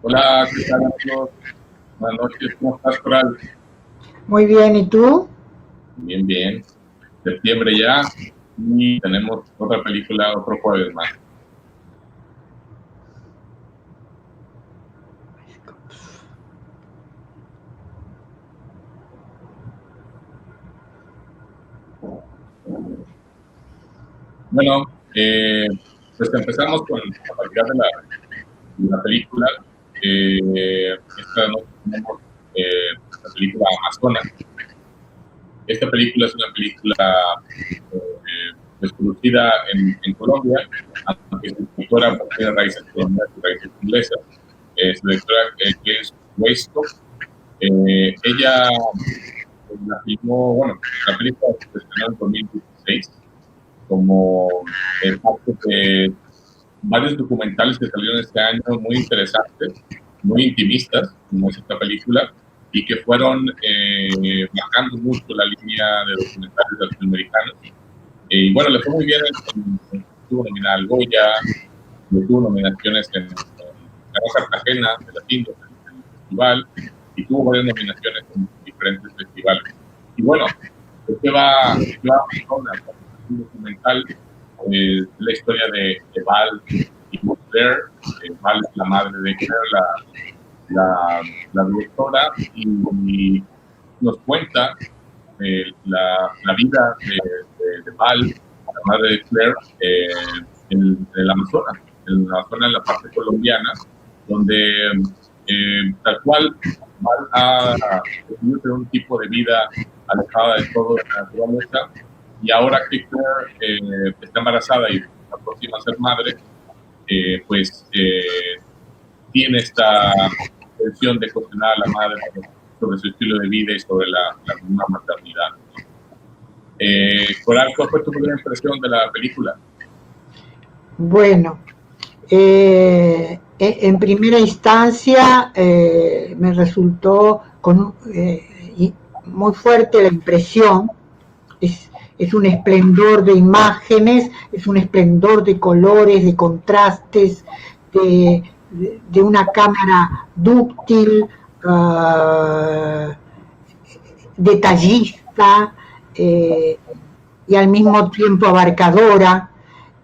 Hola, ¿qué tal, amigos? Buenas noches, ¿cómo estás, Coral? Muy bien, ¿y tú? Bien, bien. Septiembre ya y tenemos otra película, otro jueves más. Bueno, eh, pues empezamos con la calidad de la película. Esta noche tenemos la película Amazonas. Esta película es una película pues, producida en Colombia, aunque su directora pues, tiene raíces colombianas y raíces inglesas. Su directora es Weisco. Ella la filmó, bueno, la película se estrenó en 2016 como parte de varios documentales que salieron este año muy interesantes, muy intimistas, como es esta película, y que fueron marcando mucho la línea de documentales latinoamericanos. Y bueno, le fue muy bien, estuvo nominada al Goya, tuvo nominaciones en Ganó Cartagena de Latinos, en el festival, y tuvo varias nominaciones en diferentes festivales. Y bueno, ¿de qué va Amazonas? Un documental, la historia de Val y Claire. Val es la madre de Claire, la directora, y nos cuenta la vida de Val, la madre de Claire, en el Amazonas, en la parte colombiana, donde tal cual Val ha decidido tener un tipo de vida alejada de todo de la naturaleza, y ahora que Claire está embarazada y está próxima a ser madre, pues tiene esta intención de cuestionar a la madre sobre su estilo de vida y sobre la misma maternidad. Coral, ¿cuál fue tu primera impresión de la película? Bueno, en primera instancia me resultó muy fuerte la impresión. Es un esplendor de imágenes, es un esplendor de colores, de contrastes, de una cámara dúctil, uh, detallista, eh, y al mismo tiempo abarcadora.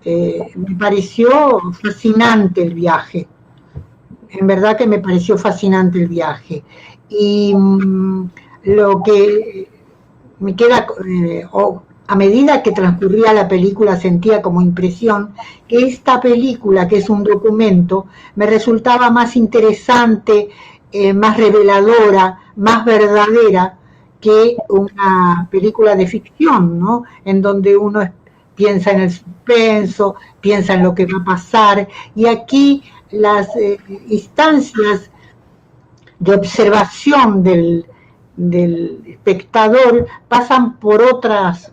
Me pareció fascinante el viaje, en verdad que me pareció fascinante el viaje. Y lo que me queda, a medida que transcurría la película, sentía como impresión que esta película, que es un documento, me resultaba más interesante, más reveladora, más verdadera que una película de ficción, ¿no? En donde uno piensa en el suspenso, piensa en lo que va a pasar, y aquí las instancias de observación del espectador pasan por otras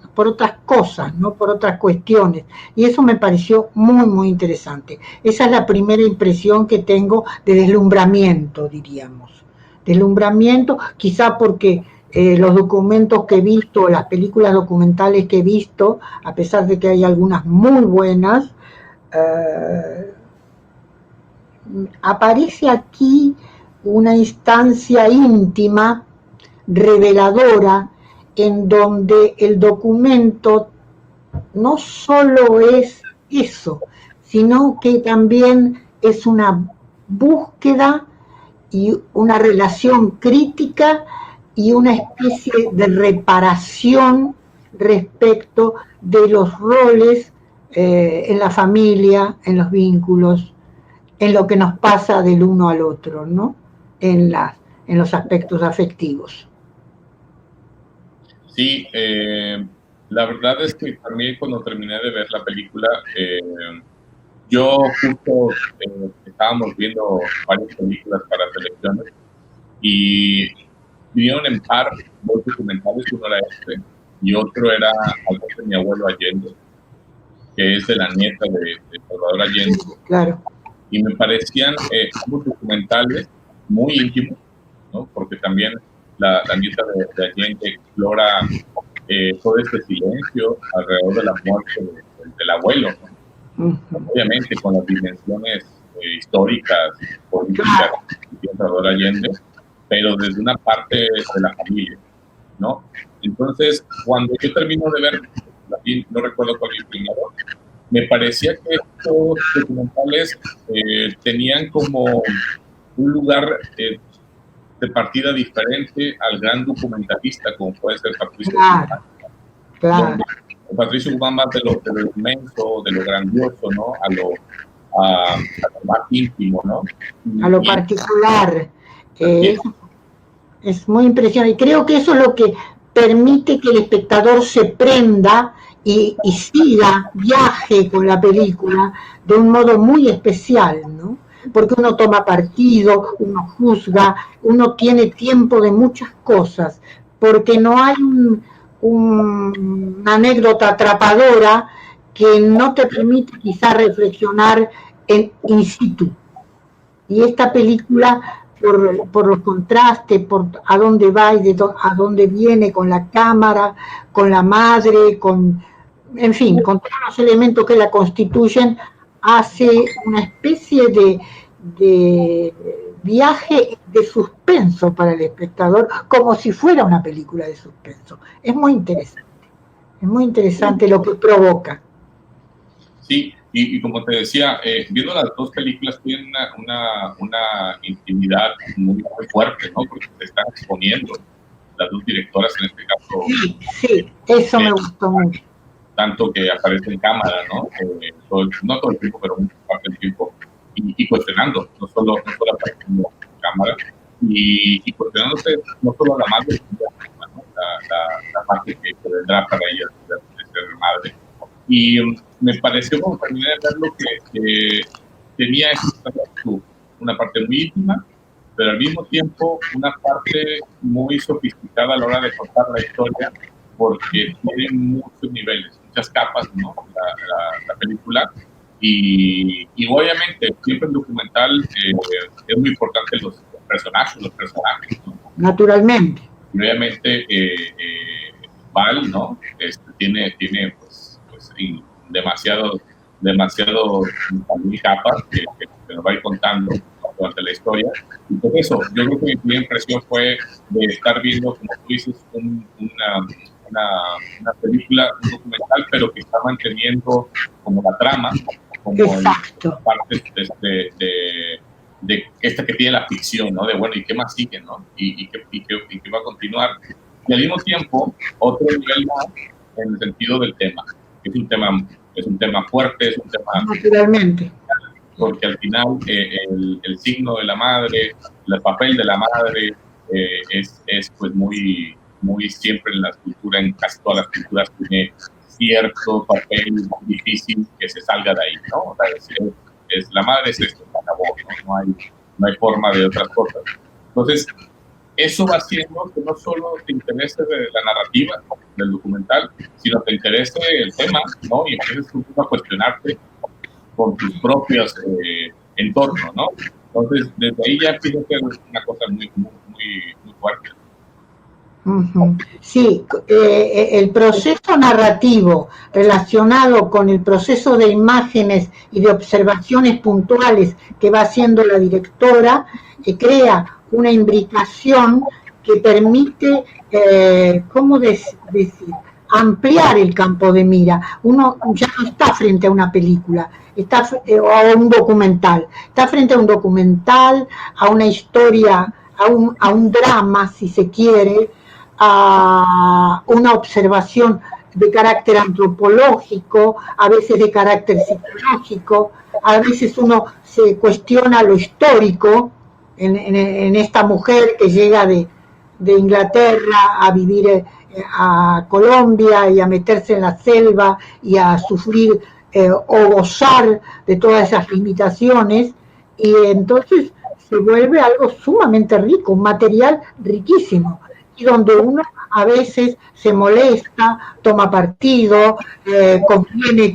cosas, ¿no? Por otras cuestiones. Y eso me pareció muy, muy interesante. Esa es la primera impresión que tengo de deslumbramiento, diríamos. Deslumbramiento, quizá porque los documentos que he visto, las películas documentales que he visto, a pesar de que hay algunas muy buenas, eh, aparece aquí una instancia íntima, reveladora, en donde el documento no solo es eso, sino que también es una búsqueda y una relación crítica y una especie de reparación respecto de los roles en la familia, en los vínculos, en lo que nos pasa del uno al otro, ¿no? En, en los aspectos afectivos. Sí, la verdad es que también cuando terminé de ver la película, yo justo estábamos viendo varias películas para selecciones y vinieron en par dos documentales, uno era este y otro era Algo de mi abuelo Allende, que es de la nieta de Salvador Sí, Allende, claro. y me parecían ambos documentales muy íntimos, ¿no? Porque también la nieta de Allende explora todo este silencio alrededor de la muerte del abuelo, ¿no? Uh -huh. Obviamente con las dimensiones históricas, políticas Claro, presidente Salvador Allende, pero desde una parte de la familia, ¿no? Entonces, cuando yo termino de ver, no recuerdo cuál es el primero, me parecía que estos documentales tenían como un lugar de partida diferente al gran documentalista, como puede ser Patricio Guzmán, donde Patricio Guzmán más de lo inmenso, de lo grandioso, ¿no? A lo más íntimo, ¿no? A lo particular. Es muy impresionante. Y creo que eso es lo que permite que el espectador se prenda y siga, viaje con la película de un modo muy especial, ¿no? Porque uno toma partido, uno juzga, uno tiene tiempo de muchas cosas, porque no hay una anécdota atrapadora que no te permite quizá reflexionar in situ. Y esta película, por los contrastes, por a dónde va y a dónde viene con la cámara, con la madre, en fin, con todos los elementos que la constituyen, hace una especie de viaje de suspenso para el espectador, como si fuera una película de suspenso. Es muy interesante lo que provoca. Sí, y como te decía, viendo las dos películas tienen una intimidad muy fuerte, ¿no? Porque se están exponiendo las dos directoras en este caso. Sí, eso me gustó mucho. Tanto que aparece en cámara, ¿no? No todo el tiempo, pero mucha parte del tiempo. Y cuestionando, no solo apareciendo en cámara, y cuestionándose no solo la madre, ¿no? la parte que vendrá para ella de ser madre. Y me pareció como terminé de verlo que tenía una parte muy íntima, pero al mismo tiempo una parte muy sofisticada a la hora de contar la historia, porque tiene muchos niveles, muchas capas, ¿no? La película. Y obviamente, siempre en documental es muy importante los personajes, ¿no? Naturalmente. Y obviamente Val, ¿no? Tiene pues demasiado capas que nos va a ir contando durante la historia. Y por eso, yo creo que mi primera impresión fue de estar viendo, como tú dices, una película, un documental, pero que está manteniendo como la trama, como partes de esta que tiene la ficción, ¿no? De bueno, ¿y qué más sigue, no? ¿Y qué va a continuar? Y al mismo tiempo, otro nivel más en el sentido del tema. Es un tema fuerte, es un tema... Naturalmente. Porque al final el signo de la madre, el papel de la madre es pues muy siempre en la cultura, en casi todas las culturas tiene cierto papel muy difícil que se salga de ahí, ¿no? O sea, la madre es esto, se acabó, ¿no? No hay forma de otras cosas. Entonces, eso va haciendo que no solo te interese de la narrativa del documental, sino te interese el tema, ¿no? Y empieces tú a cuestionarte con tus propios entornos, ¿no? Entonces, desde ahí ya empieza a ser una cosa muy fuerte. Sí, el proceso narrativo relacionado con el proceso de imágenes y de observaciones puntuales que va haciendo la directora crea una imbricación que permite, ¿cómo decir?, ampliar el campo de mira. Uno ya no está frente a una película, o a un documental, está frente a un documental, a una historia, a un drama, si se quiere, a una observación de carácter antropológico, a veces de carácter psicológico, a veces uno se cuestiona lo histórico en esta mujer que llega de Inglaterra a vivir a Colombia y a meterse en la selva y a sufrir o gozar de todas esas limitaciones, y entonces se vuelve algo sumamente rico, un material riquísimo, y donde uno a veces se molesta, toma partido, conviene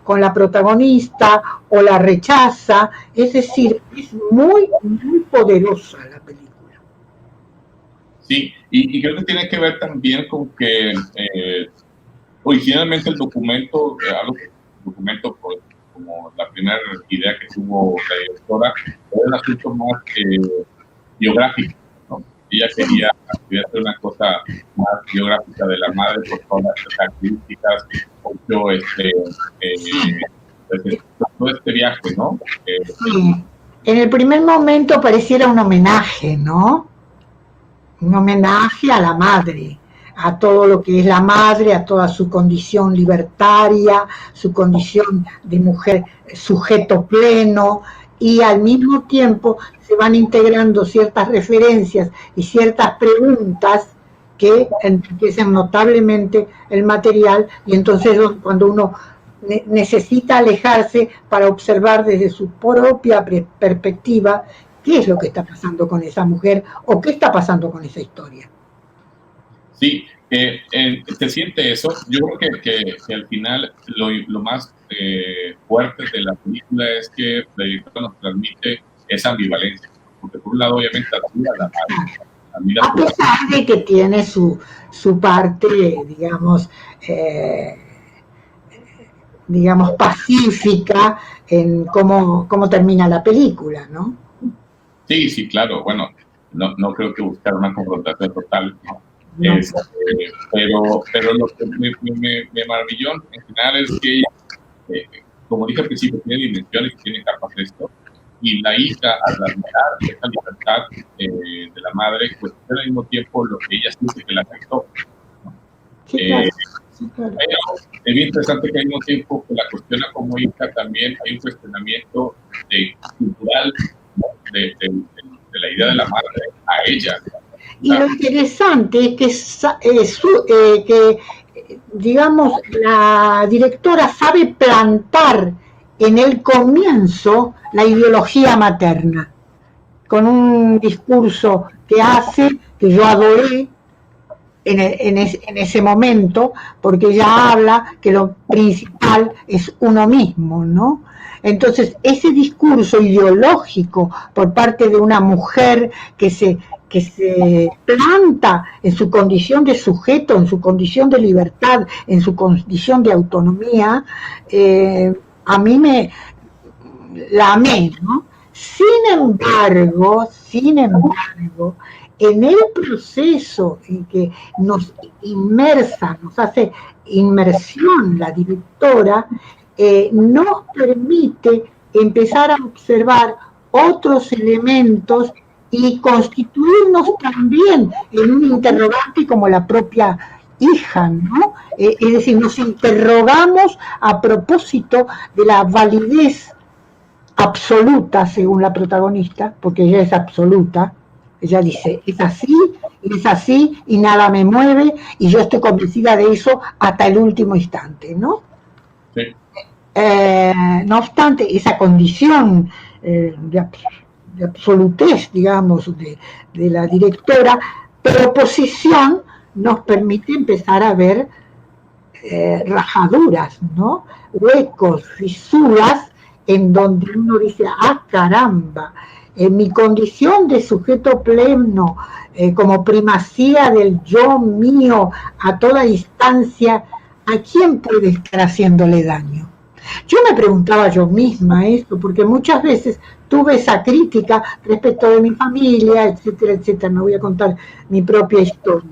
con la protagonista o la rechaza, es decir, es muy poderosa la película. Sí, y creo que tiene que ver también con que originalmente el documento, pues, como la primera idea que tuvo la directora, era un asunto más biográfico, ¿no? Ella quería hacer una cosa más biográfica de la madre por todas las características, mucho pues, todo este viaje, ¿no? Sí. En el primer momento pareciera un homenaje, ¿no? Un homenaje a la madre, a todo lo que es la madre, a toda su condición libertaria, su condición de mujer sujeto pleno, y al mismo tiempo se van integrando ciertas referencias y ciertas preguntas que enriquecen notablemente el material, y entonces cuando uno necesita alejarse para observar desde su propia perspectiva qué es lo que está pasando con esa mujer o qué está pasando con esa historia. Sí, se siente eso. Yo creo que al final lo más fuerte de la película es que la directora nos transmite esa ambivalencia. Porque por un lado, obviamente, admira a la madre, admira A pesar de que tiene su parte, digamos, digamos, pacífica en cómo termina la película, ¿no? Sí, sí, claro. Bueno, no creo que buscar una confrontación total, ¿no? No. Pero lo que me maravilló en general es que ella, como dije al principio, tiene dimensiones y tiene capas de esto. Y la hija, al admirar esa libertad de la madre, pues al mismo tiempo lo que ella siente que la afectó, ¿no? Sí, claro. Sí, claro. Pero es bien interesante que al mismo tiempo que la cuestiona como hija, también hay un cuestionamiento cultural, ¿no? de la idea de la madre a ella. Y lo interesante es que digamos, la directora sabe plantar en el comienzo la ideología materna, con un discurso que hace, que yo adoré en ese momento, porque ella habla que lo principal es uno mismo, ¿no? Entonces, ese discurso ideológico por parte de una mujer que se planta en su condición de sujeto, en su condición de libertad, en su condición de autonomía, a mí la amé, ¿no? Sin embargo, en el proceso en que nos nos hace inmersión la directora, nos permite empezar a observar otros elementos y constituirnos también en un interrogante como la propia hija, ¿no? Es decir, nos interrogamos a propósito de la validez absoluta, según la protagonista, porque ella es absoluta. Ella dice, es así y nada me mueve y yo estoy convencida de eso hasta el último instante, ¿no? Sí. No obstante, esa condición de absolutez, digamos, de la directora, proposición nos permite empezar a ver rajaduras, ¿no? Huecos, fisuras, en donde uno dice, ah, caramba, en mi condición de sujeto pleno, como primacía del yo mío a toda distancia, ¿a quién puede estar haciéndole daño? Yo me preguntaba yo misma esto, porque muchas veces tuve esa crítica respecto de mi familia, etcétera, etcétera. No voy a contar mi propia historia,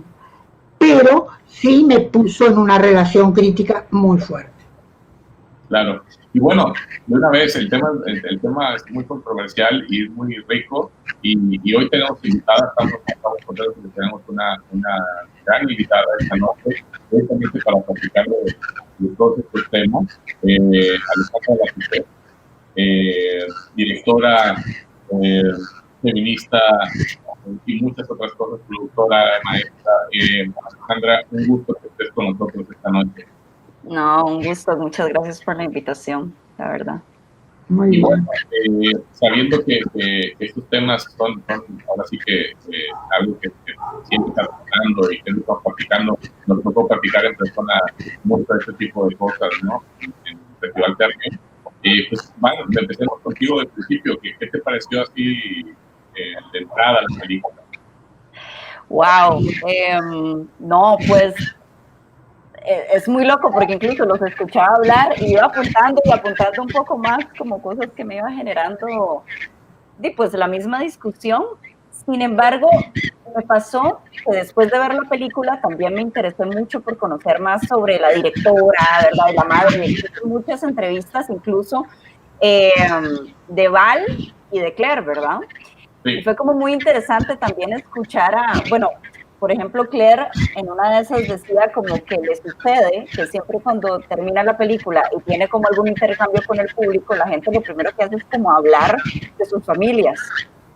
pero sí me puso en una relación crítica muy fuerte. Claro. Y bueno, de una vez, el tema es muy controversial y es muy rico. Y hoy tenemos invitada, estamos contentos que tenemos una gran invitada esta noche, precisamente para platicar de todos estos temas. Alejandra Latipé, directora, eh, feminista y muchas otras cosas, productora, maestra. Alejandra, un gusto que estés con nosotros esta noche. No, un gusto, muchas gracias por la invitación, la verdad. Muy Y bien. bueno, sabiendo que estos temas son ahora sí que algo que siempre está pasando y que estamos practicando, nos tocó practicar en persona mucho de este tipo de cosas, ¿no? En el Festival Ternium. Pues bueno, empecemos contigo del principio. ¿Qué te pareció así de entrada la película? Wow, no, pues es muy loco porque incluso los escuchaba hablar y iba apuntando y apuntando un poco más como cosas que me iba generando pues la misma discusión. Sin embargo, me pasó que después de ver la película también me interesé mucho por conocer más sobre la directora, ¿verdad? Y la madre. Hice muchas entrevistas, incluso de Val y de Claire, ¿verdad? Sí. Y fue como muy interesante también escuchar bueno, por ejemplo, Claire en una de esas decía como que le sucede que siempre cuando termina la película y tiene como algún intercambio con el público, la gente lo primero que hace es como hablar de sus familias.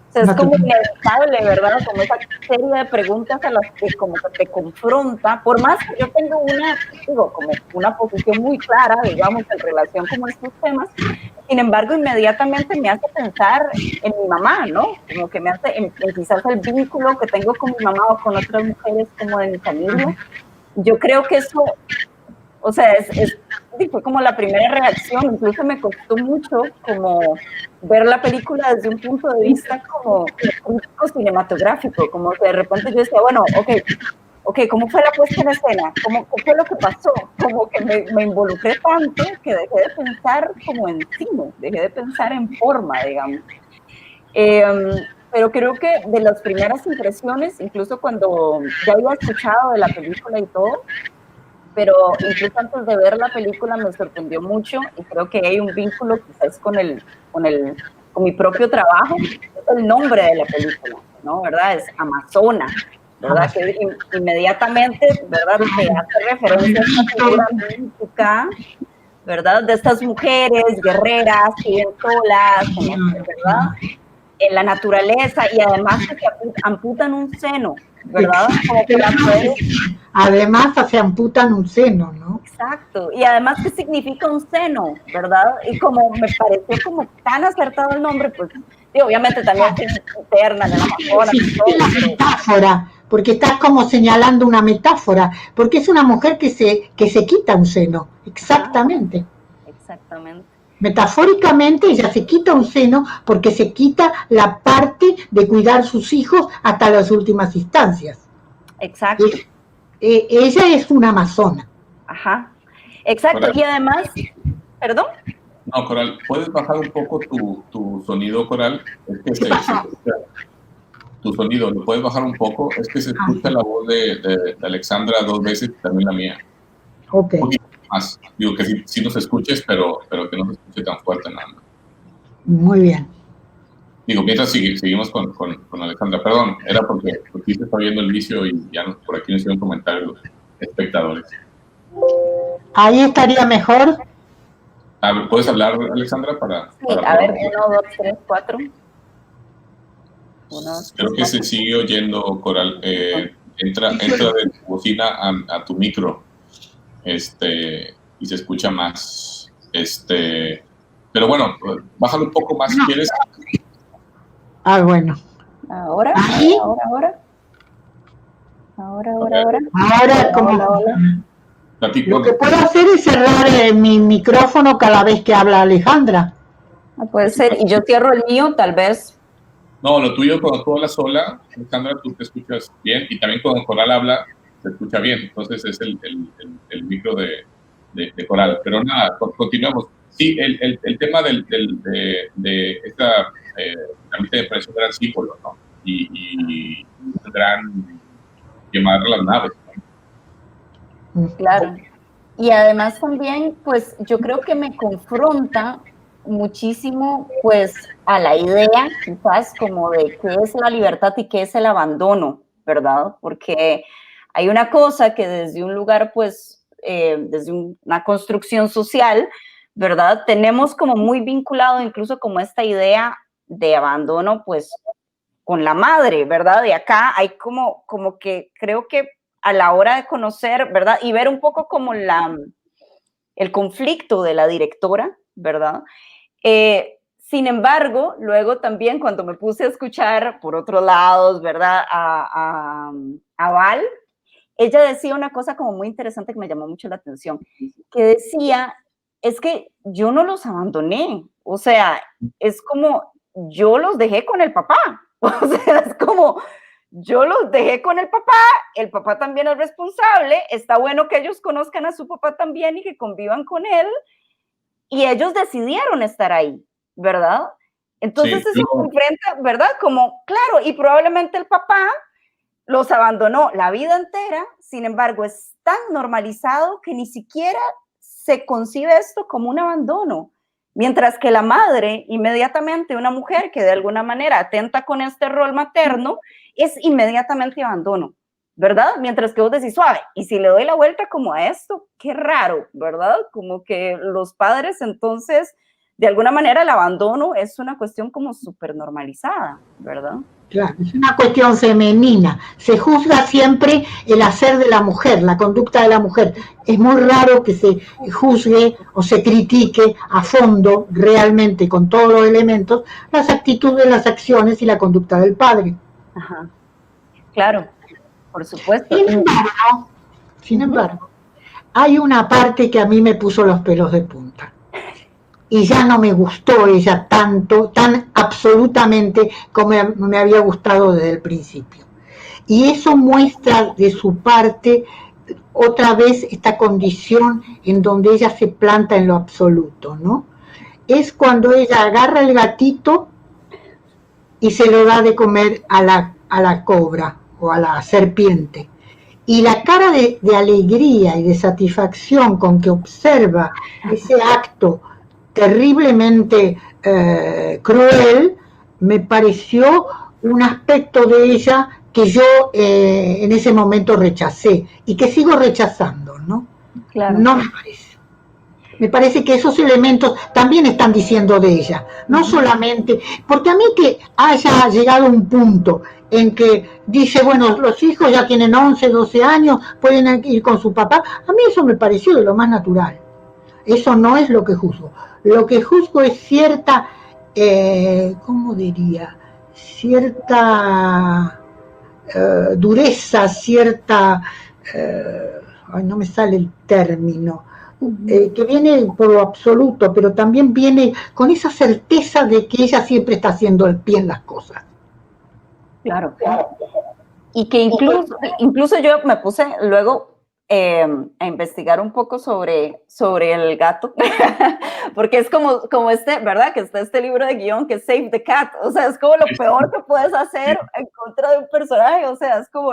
O sea, es como inevitable, ¿verdad? Como esa serie de preguntas a las que como que te confronta, por más que yo tengo como una posición muy clara, digamos, en relación con estos temas, sin embargo, inmediatamente me hace pensar en mi mamá, ¿no? Como que me hace en quizás el vínculo que tengo con mi mamá o con otras mujeres como de mi familia. Yo creo que eso, o sea, fue como la primera reacción, incluso me costó mucho como ver la película desde un punto de vista como crítico cinematográfico, como que de repente yo decía, bueno, ok, ¿cómo fue la puesta en escena? ¿Qué fue lo que pasó? Como que me involucré tanto que dejé de pensar como en cine, dejé de pensar en forma, digamos. Pero creo que de las primeras impresiones, incluso cuando ya había escuchado de la película y todo, pero incluso antes de ver la película me sorprendió mucho y creo que hay un vínculo quizás con mi propio trabajo, es el nombre de la película, ¿no? ¿Verdad? Es Amazona, ¿verdad? Que inmediatamente, ¿verdad? Te hace referencia a esta figura mítica, ¿verdad? De estas mujeres guerreras que viven solas, ¿verdad? En la naturaleza y además que amputan un seno, ¿verdad? Como para poder... Además se amputan un seno, ¿no? Exacto, y además qué significa un seno, ¿verdad? Y como me pareció como tan acertado el nombre, pues, y obviamente también es interna en el Amazonas. Sí, es la metáfora, porque estás como señalando una metáfora, porque es una mujer que se quita un seno, exactamente. Exactamente. Metafóricamente ella se quita un seno porque se quita la parte de cuidar sus hijos hasta las últimas instancias. Exacto. Ella es una amazona. Ajá, exacto. Coral. Y además, ¿perdón? No, Coral, ¿puedes bajar un poco tu sonido, Coral? Es que se escucha, tu sonido, ¿lo puedes bajar un poco? Es que se escucha la voz de Alexandra 2 veces y también la mía. Ok. Un poquito más. Digo que sí nos escuches, pero que no se escuche tan fuerte nada más. Muy bien. Digo, mientras seguimos con Alexandra. Perdón, era porque aquí se está viendo el vicio y ya por aquí nos hicieron comentarios los espectadores. Ahí estaría mejor. ¿Puedes hablar, Alexandra? Sí, a ver, 1, 2, 3, 4. Creo que se sigue oyendo, Coral. Entra de tu bocina a tu micro. Y se escucha más. Pero bueno, bájalo un poco más si quieres. Bueno. Ahora. Ahora como... Lo que puedo hacer es cerrar mi micrófono cada vez que habla Alejandra. Puede ser, y yo cierro el mío, tal vez. No, lo tuyo cuando tú hablas sola, Alejandra, tú te escuchas bien, y también cuando Coral habla, se escucha bien. Entonces es el micro de Coral. Pero nada, continuamos. Sí, el tema de esta, a mí me parece un gran símbolo, ¿no? Y un gran llamar a las naves, ¿no? Claro. Y además también, pues yo creo que me confronta muchísimo, pues, a la idea, quizás, como de qué es la libertad y qué es el abandono, ¿verdad? Porque hay una cosa que desde un lugar, pues, desde una construcción social, ¿verdad? Tenemos como muy vinculado incluso como esta idea de abandono, pues, con la madre, ¿verdad? Y acá hay como que creo que a la hora de conocer, ¿verdad? Y ver un poco como el conflicto de la directora, ¿verdad? Sin embargo, luego también cuando me puse a escuchar por otros lados, ¿verdad? A Val, ella decía una cosa como muy interesante que me llamó mucho la atención, que decía, es que yo no los abandoné, o sea, es como yo los dejé con el papá, o sea, es como yo los dejé con el papá también es responsable, está bueno que ellos conozcan a su papá también y que convivan con él, y ellos decidieron estar ahí, ¿verdad? Entonces Sí, eso enfrenta, ¿verdad? Como, claro, y probablemente el papá los abandonó la vida entera, sin embargo, es tan normalizado que ni siquiera se concibe esto como un abandono. Mientras que la madre, inmediatamente una mujer que de alguna manera atenta con este rol materno, es inmediatamente abandono, ¿verdad? Mientras que vos decís, suave, y si le doy la vuelta como a esto, qué raro, ¿verdad? Como que los padres entonces, de alguna manera el abandono es una cuestión como súper normalizada, ¿verdad? Claro, es una cuestión femenina. Se juzga siempre el hacer de la mujer, la conducta de la mujer. Es muy raro que se juzgue o se critique a fondo, realmente, con todos los elementos, las actitudes, las acciones y la conducta del padre. Ajá. Claro, por supuesto. Sin embargo, hay una parte que a mí me puso los pelos de punta. Y ya no me gustó ella tanto, tan absolutamente como me había gustado desde el principio. Y eso muestra de su parte otra vez esta condición en donde ella se planta en lo absoluto, ¿no? Es cuando ella agarra el gatito y se lo da de comer a la cobra o a la serpiente. Y la cara de alegría y de satisfacción con que observa ese acto terriblemente cruel, me pareció un aspecto de ella que yo en ese momento rechacé y que sigo rechazando, ¿no? Claro. No me parece. Me parece que esos elementos también están diciendo de ella, no solamente, porque a mí que haya llegado un punto en que dice, bueno, los hijos ya tienen 11, 12 años, pueden ir con su papá, a mí eso me pareció de lo más natural. Eso no es lo que juzgo. Lo que juzgo es cierta, ¿cómo diría? Cierta dureza, cierta, ay, no me sale el término, que viene por lo absoluto, pero también viene con esa certeza de que ella siempre está haciendo bien las cosas. Claro. Y que incluso yo me puse luego a investigar un poco sobre el gato, porque es como este, ¿verdad? Que está este libro de guión que es Save the Cat, o sea, es como lo peor que puedes hacer en contra de un personaje, o sea, es como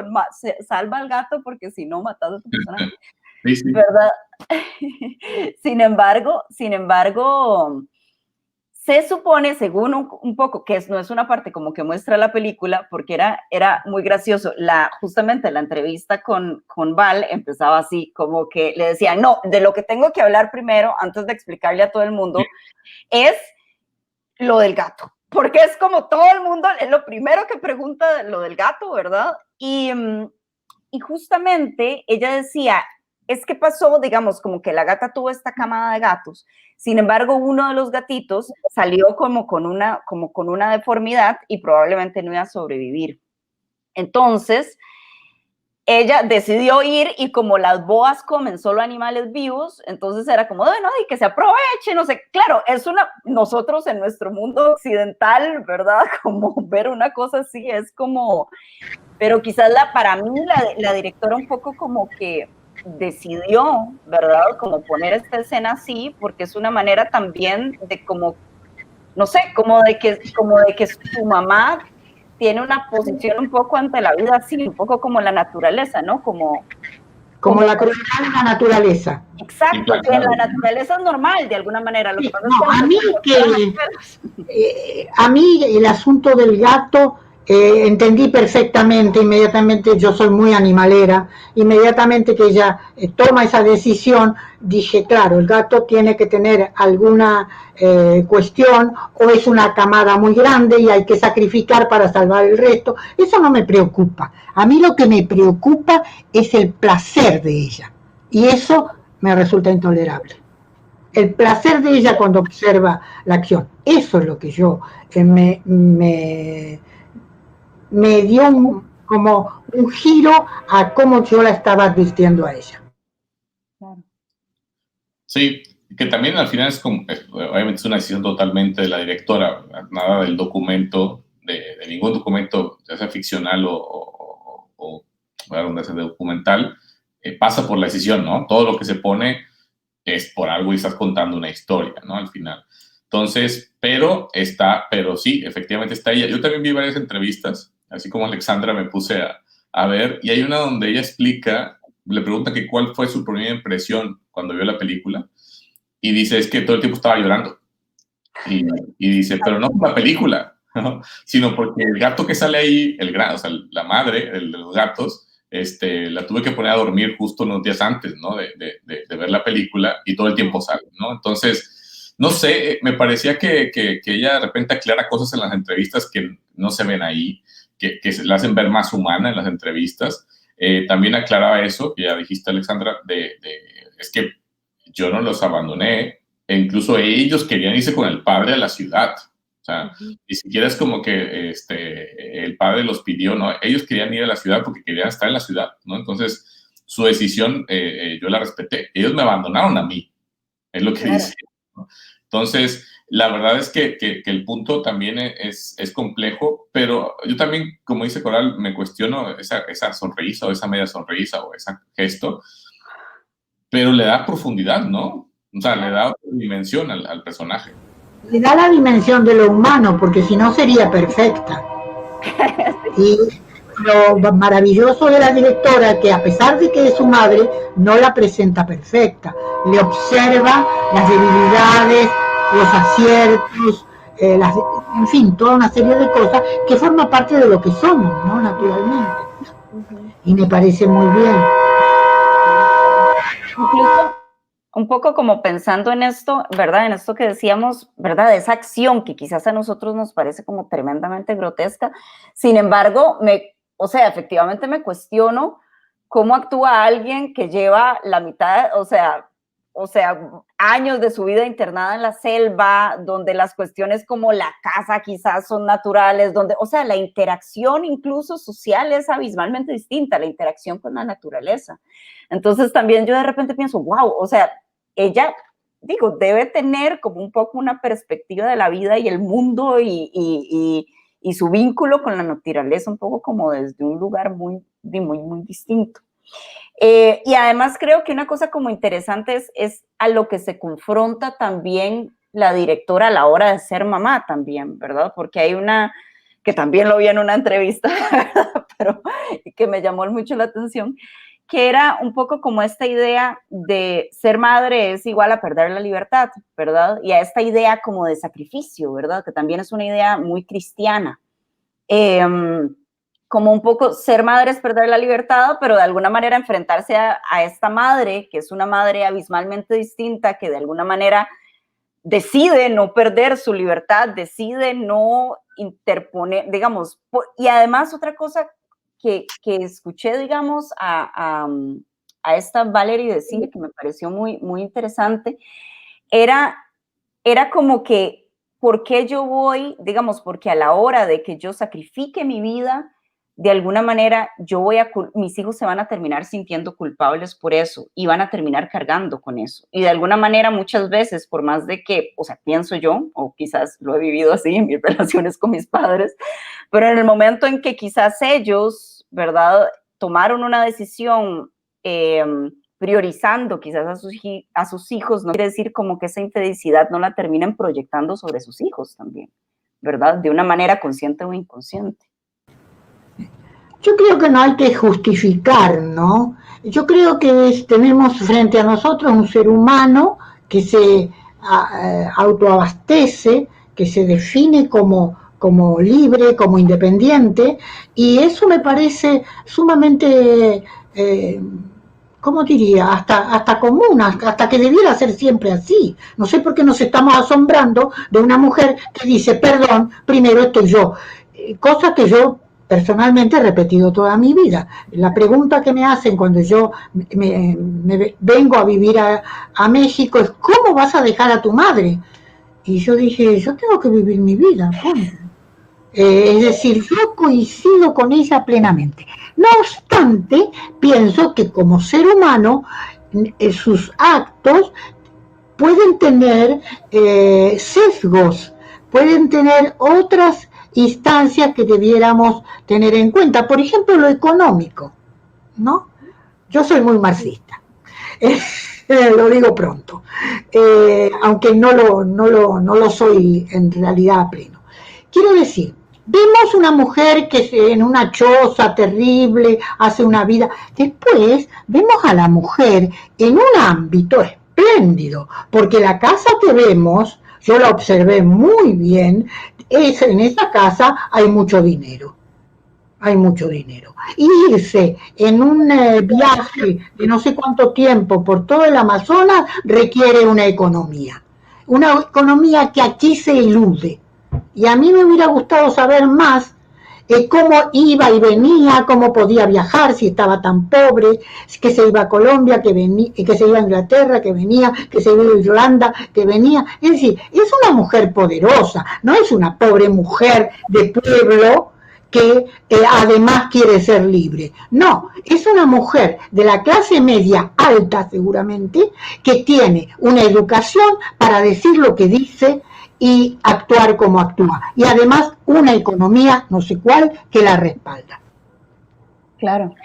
salva al gato porque si no matas a tu personaje, sí, sí. ¿verdad? Sin embargo, se supone, según un poco, que no es una parte como que muestra la película, porque era muy gracioso. Justamente la entrevista con Val empezaba así, como que le decía, no, de lo que tengo que hablar primero, antes de explicarle a todo el mundo, es lo del gato. Porque es como todo el mundo, es lo primero que pregunta lo del gato, ¿verdad? Y justamente ella decía, es que pasó, digamos, como que la gata tuvo esta camada de gatos, sin embargo, uno de los gatitos salió como con una deformidad y probablemente no iba a sobrevivir. Entonces, ella decidió ir y como las boas comen solo animales vivos, entonces era como, bueno, y que se aproveche, no sé, claro, nosotros en nuestro mundo occidental, ¿verdad? Como ver una cosa así es como, pero quizás para mí la directora un poco como que decidió, ¿verdad? Como poner esta escena así, porque es una manera también de como, no sé, como de que su mamá tiene una posición un poco ante la vida así, un poco como la naturaleza, ¿no? Como la crueldad de la naturaleza. Exacto, que la naturaleza es normal de alguna manera. Lo que pasa a mí el asunto del gato entendí perfectamente, inmediatamente, yo soy muy animalera, inmediatamente que ella toma esa decisión, dije, claro, el gato tiene que tener alguna cuestión, o es una camada muy grande y hay que sacrificar para salvar el resto, eso no me preocupa. A mí lo que me preocupa es el placer de ella, y eso me resulta intolerable. El placer de ella cuando observa la acción. Eso es lo que yo me dio como un giro a cómo yo la estaba advirtiendo a ella. Sí, que también al final es como, obviamente es una decisión totalmente de la directora, nada del documento de ningún documento, ya sea ficcional o donde sea documental, pasa por la decisión, ¿no? Todo lo que se pone es por algo y estás contando una historia, ¿no? Al final. Entonces, pero sí, efectivamente está ella. Yo también vi varias entrevistas, así como Alexandra me puse a ver, y hay una donde ella explica, le pregunta que cuál fue su primera impresión cuando vio la película, y dice, es que todo el tiempo estaba llorando. Y dice, pero no por la película, ¿no? Sino porque el gato que sale ahí, o sea, la madre de los gatos, la tuve que poner a dormir justo unos días antes, ¿no? De ver la película, y todo el tiempo sale, ¿no? Entonces, no sé, me parecía que ella de repente aclara cosas en las entrevistas que no se ven ahí, que se la hacen ver más humana en las entrevistas. También aclaraba eso, que ya dijiste, Alexandra, es que yo no los abandoné, e incluso ellos querían irse con el padre a la ciudad. O sea, ni siquiera es como que el padre los pidió, ¿no? Ellos querían ir a la ciudad porque querían estar en la ciudad, ¿no? Entonces, su decisión yo la respeté. Ellos me abandonaron a mí, es lo que dice, ¿no? Entonces, la verdad es que el punto también es complejo, pero yo también, como dice Coral, me cuestiono esa sonrisa o esa media sonrisa o ese gesto, pero le da profundidad, ¿no? O sea, le da otra dimensión al personaje. Le da la dimensión de lo humano, porque si no sería perfecta. Y lo maravilloso de la directora, que a pesar de que es su madre, no la presenta perfecta. Le observa las debilidades, los aciertos, en fin, toda una serie de cosas que forma parte de lo que somos, ¿no? Naturalmente. Y me parece muy bien. Incluso un poco como pensando en esto, ¿verdad? En esto que decíamos, ¿verdad? Esa acción que quizás a nosotros nos parece como tremendamente grotesca. Sin embargo, o sea, efectivamente me cuestiono cómo actúa alguien que lleva la mitad, o sea, años de su vida internada en la selva, donde las cuestiones como la casa quizás son naturales, donde, o sea, la interacción incluso social es abismalmente distinta, la interacción con la naturaleza. Entonces también yo de repente pienso, wow, o sea, ella, digo, debe tener como un poco una perspectiva de la vida y el mundo y su vínculo con la naturaleza un poco como desde un lugar muy distinto. Y además creo que una cosa como interesante es a lo que se confronta también la directora a la hora de ser mamá también, ¿verdad? Porque hay una, que también lo vi en una entrevista, ¿verdad? Pero que me llamó mucho la atención, que era un poco como esta idea de ser madre es igual a perder la libertad, ¿verdad? Y a esta idea como de sacrificio, ¿verdad? Que también es una idea muy cristiana. Como un poco ser madre es perder la libertad, pero de alguna manera enfrentarse a esta madre, que es una madre abismalmente distinta, que de alguna manera decide no perder su libertad, decide no interponer, digamos, y además otra cosa que escuché, digamos, a esta Valerie decir, que me pareció muy, muy interesante, era como que, ¿por qué yo voy, digamos, porque a la hora de que yo sacrifique mi vida, de alguna manera mis hijos se van a terminar sintiendo culpables por eso y van a terminar cargando con eso. Y de alguna manera muchas veces, por más de que, o sea, pienso yo, o quizás lo he vivido así en mis relaciones con mis padres, pero en el momento en que quizás ellos, ¿verdad?, tomaron una decisión priorizando quizás a sus hijos, no quiere decir como que esa infelicidad no la terminen proyectando sobre sus hijos también, ¿verdad?, de una manera consciente o inconsciente. Yo creo que no hay que justificar, ¿no? Yo creo que tenemos frente a nosotros un ser humano que se autoabastece, que se define como libre, como independiente, y eso me parece sumamente, ¿cómo diría? Hasta común, hasta que debiera ser siempre así. No sé por qué nos estamos asombrando de una mujer que dice, perdón, primero estoy yo. Cosa que yo personalmente he repetido toda mi vida. La pregunta que me hacen cuando yo me vengo a vivir a México es, ¿cómo vas a dejar a tu madre? Y yo dije, yo tengo que vivir mi vida, punto. Es decir, yo coincido con ella plenamente. No obstante, pienso que como ser humano, sus actos pueden tener sesgos, pueden tener otras instancias que debiéramos tener en cuenta. Por ejemplo, lo económico, ¿no? Yo soy muy marxista, lo digo pronto, aunque no lo soy en realidad a pleno. Quiero decir, vemos una mujer que en una choza terrible hace una vida. Después vemos a la mujer en un ámbito espléndido, porque la casa que vemos, yo la observé muy bien, en esa casa hay mucho dinero. Hay mucho dinero. Y irse en un viaje de no sé cuánto tiempo por todo el Amazonas requiere una economía que aquí se elude. Y a mí me hubiera gustado saber más cómo iba y venía, cómo podía viajar, si estaba tan pobre, que se iba a Colombia, que se iba a Inglaterra, que venía, que se iba a Irlanda, que venía. Es decir, es una mujer poderosa, no es una pobre mujer de pueblo que además quiere ser libre. No, es una mujer de la clase media alta seguramente, que tiene una educación para decir lo que dice y actuar como actúa. Y además una economía, no sé cuál, que la respalda. Claro.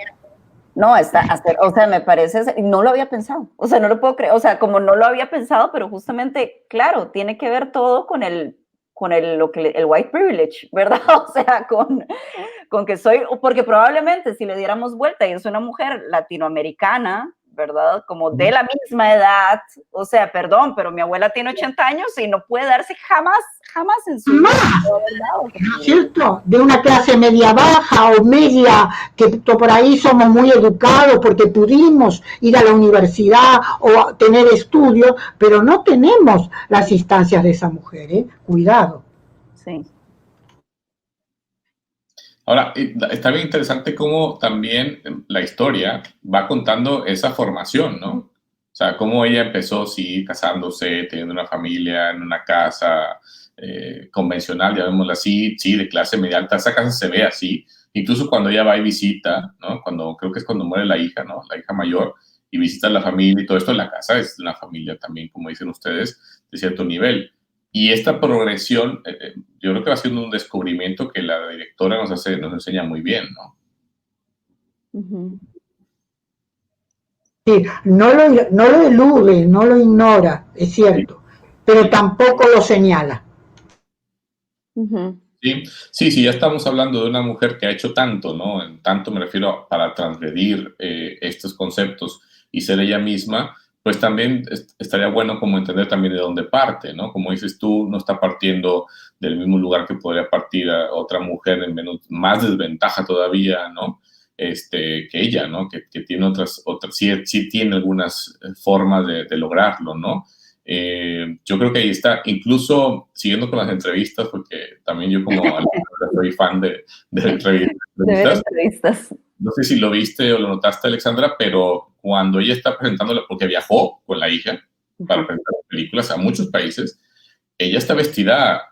No, o sea, me parece, no lo había pensado, o sea, no lo puedo creer, o sea, como no lo había pensado, pero justamente, claro, tiene que ver todo con el white privilege, ¿verdad? O sea, con que porque probablemente si le diéramos vuelta y es una mujer latinoamericana, ¿verdad? Como de la misma edad, o sea, perdón, pero mi abuela tiene 80 años y no puede darse jamás en su vida. ¿No es cierto? De una clase media baja o media, que por ahí somos muy educados porque pudimos ir a la universidad o tener estudios, pero no tenemos las instancias de esa mujer, ¿eh? Cuidado. Sí. Ahora, está bien interesante cómo también la historia va contando esa formación, ¿no? O sea, cómo ella empezó, sí, casándose, teniendo una familia, en una casa convencional, llamémosla así, sí, de clase media alta. Esa casa se ve así. Incluso cuando ella va y visita, ¿no? Creo que es cuando muere la hija, ¿no? La hija mayor, y visita a la familia y todo esto, la casa es una familia también, como dicen ustedes, de cierto nivel. Y esta progresión, yo creo que va siendo un descubrimiento que la directora nos enseña muy bien, ¿no? Uh-huh. Sí, no lo elude, no lo ignora, es cierto, pero tampoco lo señala. Uh-huh. Sí, ya estamos hablando de una mujer que ha hecho tanto, ¿no? En tanto me refiero para transgredir estos conceptos y ser ella misma, pues también estaría bueno como entender también de dónde parte, ¿no? Como dices tú, no está partiendo del mismo lugar que podría partir a otra mujer en más desventaja todavía, ¿no? Que ella, ¿no? Que tiene otras sí tiene algunas formas de lograrlo, ¿no? Yo creo que ahí está, incluso siguiendo con las entrevistas, porque también yo como soy fan de entrevistas. No sé si lo viste o lo notaste, Alexandra, pero cuando ella está presentándola, porque viajó con la hija para presentar películas a muchos países, ella está vestida.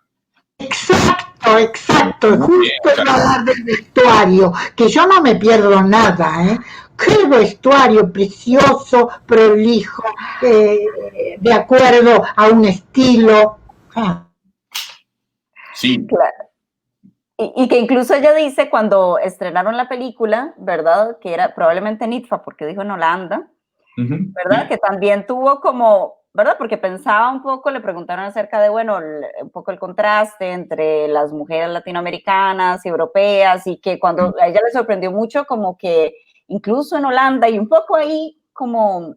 Exacto, justo iba a hablar del vestuario, que yo no me pierdo nada, ¿eh? Qué vestuario precioso, prolijo, de acuerdo a un estilo. Sí. Claro. Y que incluso ella dice cuando estrenaron la película, ¿verdad? Que era probablemente en ITFA, porque dijo en Holanda, ¿verdad? Sí. Que también tuvo como, ¿verdad? Porque pensaba un poco, le preguntaron acerca de, bueno, un poco el contraste entre las mujeres latinoamericanas y europeas, y que cuando a ella le sorprendió mucho como que incluso en Holanda y un poco ahí como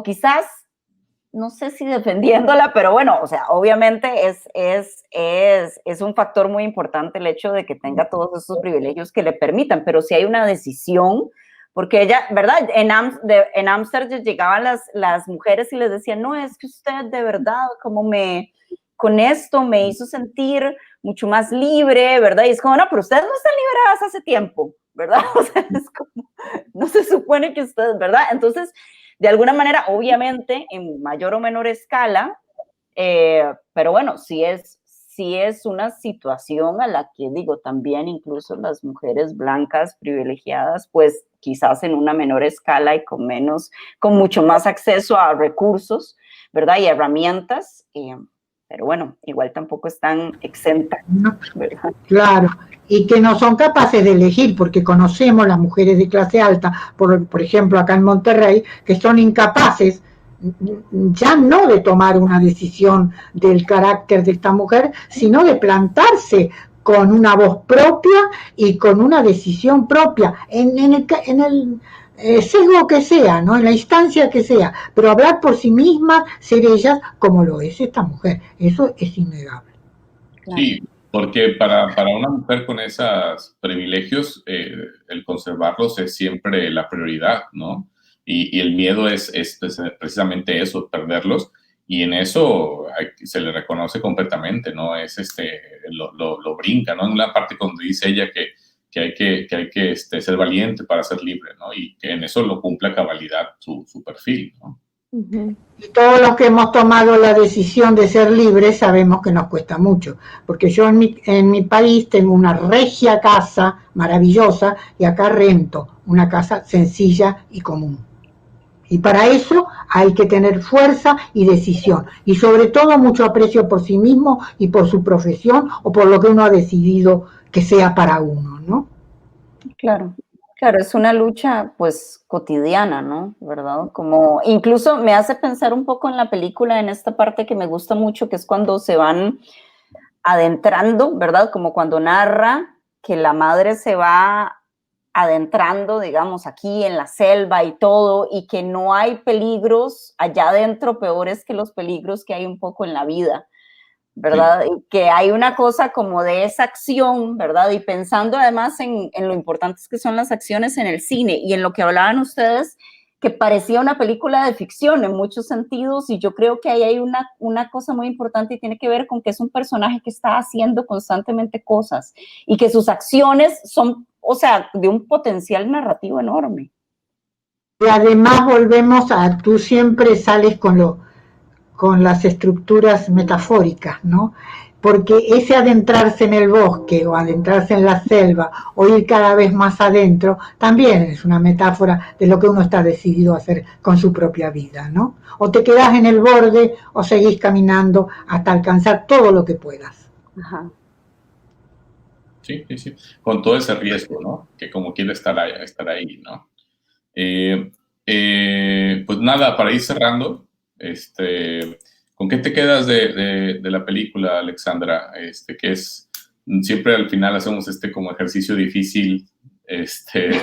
quizás, no sé si defendiéndola, pero bueno, o sea, obviamente es un factor muy importante el hecho de que tenga todos esos privilegios que le permitan, pero si hay una decisión, porque ella, ¿verdad? En Ámsterdam llegaban las mujeres y les decían, no, es que usted de verdad, con esto me hizo sentir mucho más libre, ¿verdad? Y es como, no, pero ustedes no están liberadas hace tiempo, ¿verdad? O sea, es como, no se supone que ustedes, ¿verdad? Entonces, de alguna manera, obviamente, en mayor o menor escala, pero bueno, sí es una situación a la que digo, también incluso las mujeres blancas privilegiadas, pues quizás en una menor escala y con mucho más acceso a recursos, ¿verdad? Y herramientas, pero bueno, igual tampoco están exentas, ¿verdad? Claro, y que no son capaces de elegir, porque conocemos las mujeres de clase alta, por ejemplo acá en Monterrey, que son incapaces ya no de tomar una decisión del carácter de esta mujer, sino de plantarse con una voz propia y con una decisión propia, en el sesgo que sea, ¿no? En la instancia que sea, pero hablar por sí mismas, ser ellas como lo es esta mujer, eso es innegable. Sí, porque para una mujer con esos privilegios, el conservarlos es siempre la prioridad, ¿no? Y el miedo es precisamente eso, perderlos, y en eso se le reconoce completamente, ¿no? Es lo brinca, ¿no? En una parte cuando dice ella que hay que ser valiente para ser libre, ¿no? Y que en eso lo cumple a cabalidad su perfil, ¿no? Uh-huh. Y todos los que hemos tomado la decisión de ser libres sabemos que nos cuesta mucho, porque yo en mi país tengo una regia casa maravillosa y acá rento una casa sencilla y común. Y para eso hay que tener fuerza y decisión, y sobre todo mucho aprecio por sí mismo y por su profesión o por lo que uno ha decidido que sea para uno, ¿no? Claro. Claro, es una lucha pues cotidiana, ¿no? ¿Verdad? Como incluso me hace pensar un poco en la película, en esta parte que me gusta mucho, que es cuando se van adentrando, ¿verdad? Como cuando narra que la madre se va adentrando, digamos, aquí en la selva y todo, y que no hay peligros allá adentro peores que los peligros que hay un poco en la vida, ¿verdad? Sí. Que hay una cosa como de esa acción, ¿verdad? Y pensando además en lo importantes que son las acciones en el cine y en lo que hablaban ustedes, que parecía una película de ficción en muchos sentidos, y yo creo que ahí hay una cosa muy importante y tiene que ver con que es un personaje que está haciendo constantemente cosas y que sus acciones son, o sea, de un potencial narrativo enorme. Y además volvemos a, tú siempre sales con las estructuras metafóricas, ¿no? Porque ese adentrarse en el bosque o adentrarse en la selva o ir cada vez más adentro también es una metáfora de lo que uno está decidido a hacer con su propia vida, ¿no? O te quedas en el borde o seguís caminando hasta alcanzar todo lo que puedas. Ajá. Sí, sí, sí, con todo ese riesgo, ¿no? Que como quiere estar ahí, ¿no? Pues nada, para ir cerrando, ¿con qué te quedas de la película, Alexandra? Que es, siempre al final hacemos como ejercicio difícil, de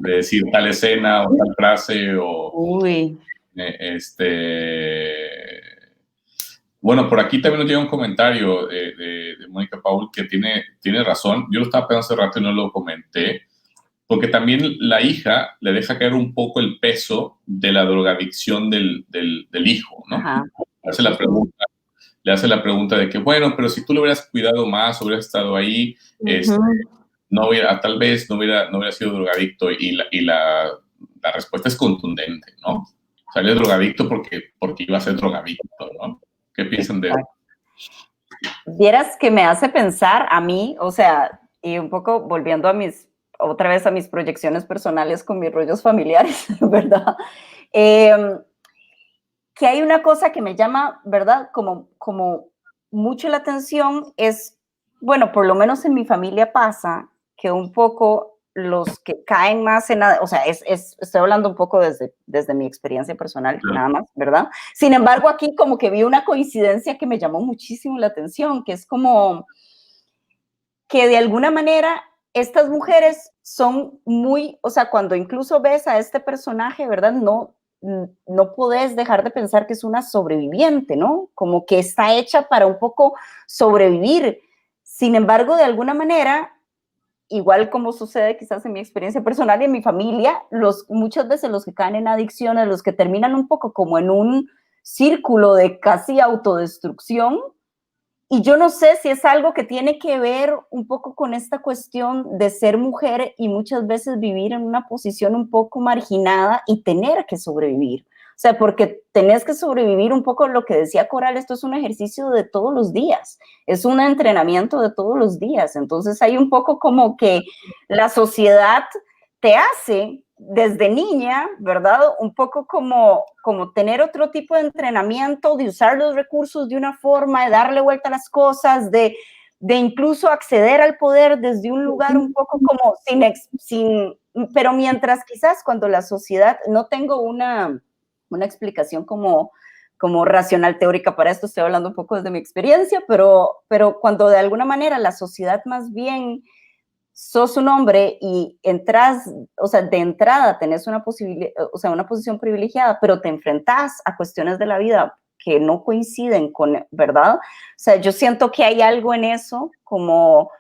decir tal escena o tal frase o... Uy. Bueno, por aquí también nos llega un comentario de Mónica Paul que tiene razón. Yo lo estaba pensando hace rato y no lo comenté, porque también la hija le deja caer un poco el peso de la drogadicción del hijo, ¿no? Le hace la pregunta de que, bueno, pero si tú lo hubieras cuidado más, hubieras estado ahí, tal vez no hubiera sido drogadicto, y la respuesta es contundente, ¿no? O sea, él es drogadicto porque iba a ser drogadicto, ¿no? ¿Qué piensan de eso? Vieras que me hace pensar a mí, o sea, y un poco volviendo otra vez a mis proyecciones personales con mis rollos familiares, ¿verdad? Que hay una cosa que me llama, ¿verdad? Como mucho la atención es, bueno, por lo menos en mi familia pasa que un poco los que caen más en, o sea, estoy hablando un poco desde mi experiencia personal, nada más, ¿verdad? Sin embargo, aquí como que vi una coincidencia que me llamó muchísimo la atención, que es como que de alguna manera estas mujeres son muy, o sea, cuando incluso ves a este personaje, ¿verdad? No podés dejar de pensar que es una sobreviviente, ¿no? Como que está hecha para un poco sobrevivir. Sin embargo, de alguna manera, igual como sucede quizás en mi experiencia personal y en mi familia, muchas veces los que caen en adicciones, los que terminan un poco como en un círculo de casi autodestrucción, y yo no sé si es algo que tiene que ver un poco con esta cuestión de ser mujer y muchas veces vivir en una posición un poco marginada y tener que sobrevivir. O sea, porque tenés que sobrevivir un poco lo que decía Coral, esto es un ejercicio de todos los días, es un entrenamiento de todos los días. Entonces hay un poco como que la sociedad te hace desde niña, ¿verdad? Un poco como tener otro tipo de entrenamiento, de usar los recursos de una forma, de darle vuelta a las cosas, de incluso acceder al poder desde un lugar un poco como pero mientras quizás cuando la sociedad, no tengo una explicación como racional teórica para esto, estoy hablando un poco desde mi experiencia, pero cuando de alguna manera la sociedad más bien sos un hombre y entras, o sea, de entrada tenés una posición privilegiada, pero te enfrentás a cuestiones de la vida que no coinciden con, ¿verdad? O sea, yo siento que hay algo en eso como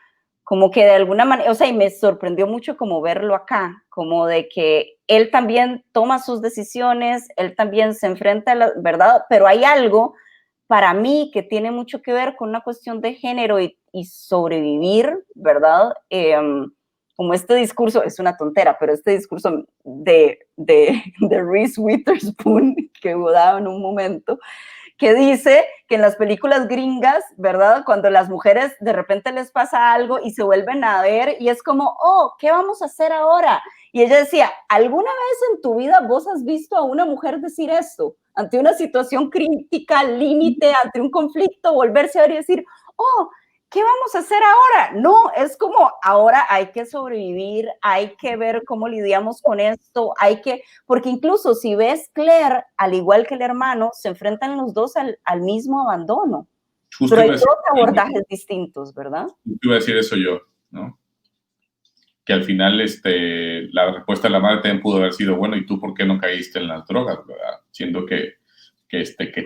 que de alguna manera, o sea, y me sorprendió mucho como verlo acá, como de que él también toma sus decisiones, él también se enfrenta a la verdad, pero hay algo para mí que tiene mucho que ver con una cuestión de género y sobrevivir, ¿verdad? Como este discurso, es una tontera, pero este discurso de Reese Witherspoon que daba en un momento, que dice que en las películas gringas, ¿verdad? Cuando las mujeres de repente les pasa algo y se vuelven a ver y es como, oh, ¿qué vamos a hacer ahora? Y ella decía, ¿alguna vez en tu vida vos has visto a una mujer decir esto? Ante una situación crítica, límite, ante un conflicto, volverse a ver y decir, oh, ¿qué vamos a hacer ahora? No, es como ahora hay que sobrevivir, hay que ver cómo lidiamos con esto, porque incluso si ves Claire, al igual que el hermano, se enfrentan los dos al mismo abandono. Justo pero hay dos abordajes distintos, ¿verdad? Iba a decir eso yo, ¿no? Que al final la respuesta de la madre también pudo haber sido, bueno, ¿y tú por qué no caíste en las drogas, verdad? Siendo que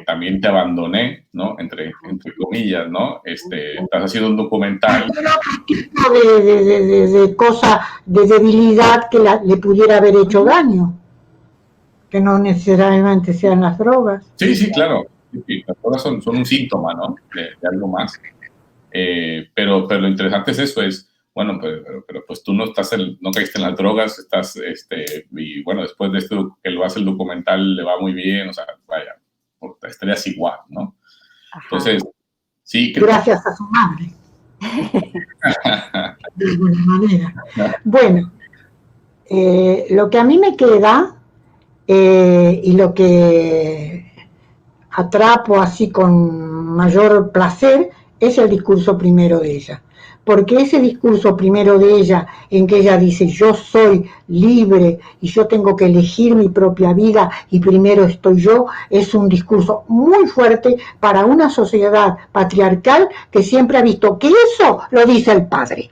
también te abandoné, ¿no? Entre comillas, ¿no? Estás haciendo un documental. De cosa, de debilidad que le pudiera haber hecho daño, que no necesariamente sean las drogas. Sí, claro. Sí, las drogas son un síntoma, ¿no? De algo más. Pero lo interesante es eso, bueno, pero pues tú no caíste en las drogas, y bueno, después de esto que lo hace el documental le va muy bien, o sea, vaya, estarías igual, ¿no? Ajá. Entonces, sí. Gracias a su madre. De alguna manera. Bueno, lo que a mí me queda y lo que atrapo así con mayor placer es el discurso primero de ella. Porque ese discurso primero de ella, en que ella dice, yo soy libre y yo tengo que elegir mi propia vida y primero estoy yo, es un discurso muy fuerte para una sociedad patriarcal que siempre ha visto que eso lo dice el padre.